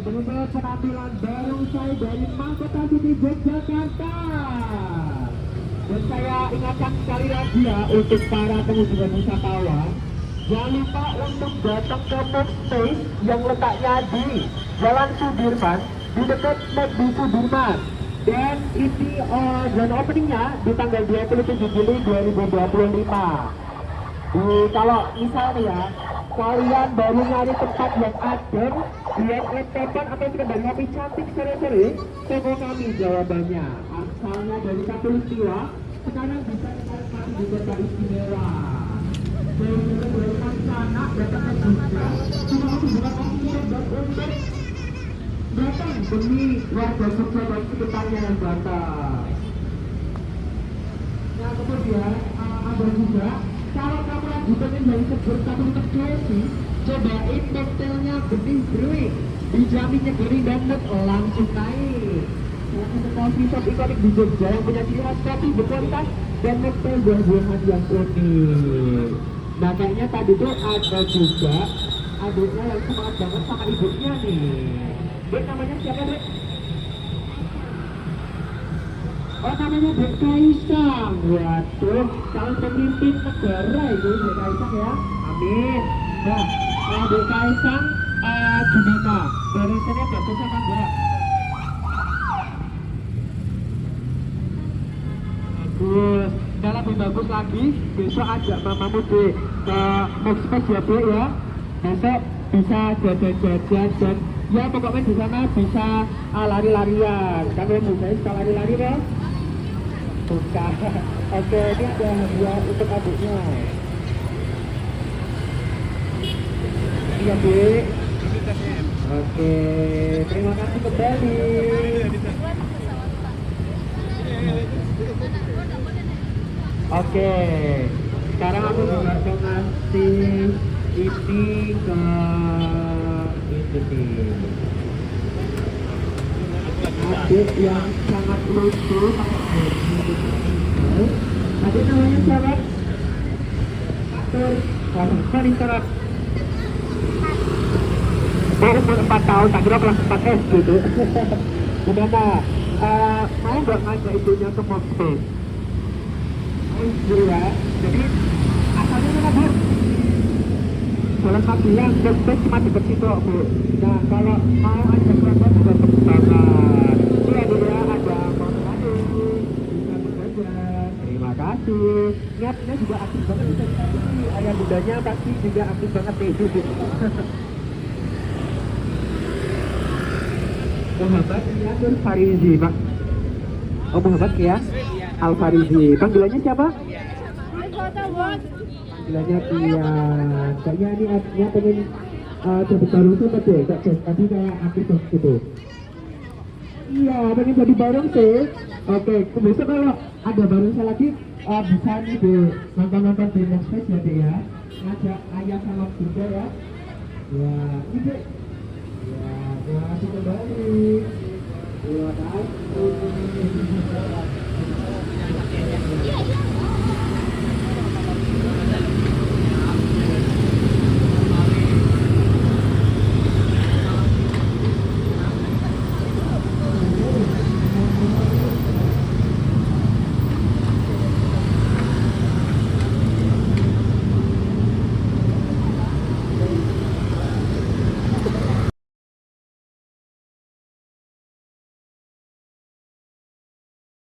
Berikut penampilan barongsai dari Mahkota City Yogyakarta. Dan saya ingatkan sekali lagi ya untuk para pengunjung dan wisatawan, jangan lupa untuk datang ke Mock Space yang letaknya di Jalan Sudirman, di dekat McD Sudirman. Dan ini grand openingnya di tanggal 27 Juli 2025. Kalau misalnya ya, kalian baru nyari tempat yang adem, lihat laptopan atau sekedar ngopi cantik sore-sore, toko kami jawabannya. Asalnya dari Katulistiwa, sekarang bisa menikmati di kota istimewa. Dari sana datang ke Jogja, cuma aku bukan waktu dan untuk datang demi warga Jogja dan sekitarnya yang datang. Nah kemudian ada juga, kalau kamu lagi pengen dari seger tapi terjadi, cobain koktelnya benih brewing, dijamin nyegeri banget, langsung naik. Salah satu coffee shop ikonik di Jogja yang punya ciri khas kopi berkualitas dan koktel buah-buahan yang unik. Nah kayaknya tadi tuh ada juga adiknya yang semangat banget sama ibunya nih. Dek namanya siapa dek? Oh namanya Dek Kaisang. Waduh, calon pemimpin negara itu Dek Kaisang ya. Amin. Nah, Dek Kaisang gimana? Barisannya bagus apa enggak? Bagus. Kalau lebih bagus lagi, besok ajak mamamu deh ke Mock Space ya dek ya. Besok bisa jajan-jajan dan ya pokoknya di sana bisa lari-larian. Kan kamu saya suka lari-lari kan? Suka. Oke, ini ada hadiah untuk adiknya. Iya dek. Oke, terima kasih kembali. Oke, sekarang aku juga mau ngasih ini ke ini adik yang sangat lucu pakai baju. Adik namanya siapa? Atur. Sorry Sarah. Baru 4 tahun, tak kira kelas 4 SD gitu. Gimana? Mau nggak ngajak ibunya ke Mock Space? Ya, jadi asalnya mana bu? Jalan Magelang, Mock Space cuma dekat situ bu. Nah kalau mau ajak keluarga juga bagus banget. Ini ada makanan, bisa berjajan. Terima kasih. Niatnya juga aktif banget tadi. Ayah bundanya pasti juga aktif banget nih. Muhammad Yadur Farizi pak. Oh Muhammad ya? Al Farizi. Panggilannya siapa? Panggilannya Tian. Kayaknya ini artinya pengen jadi bareng tuh deh. Tadi kayak aktif gitu. Iya, pengen jadi bareng sih. Oke, besok kalau ada bareng saya lagi bisa nih deh nonton di Mock Space ya deh ya. Ngajak ayah sama bunda ya. Ya, ini deh. Ya, terima kasih kembali. Terima kasih.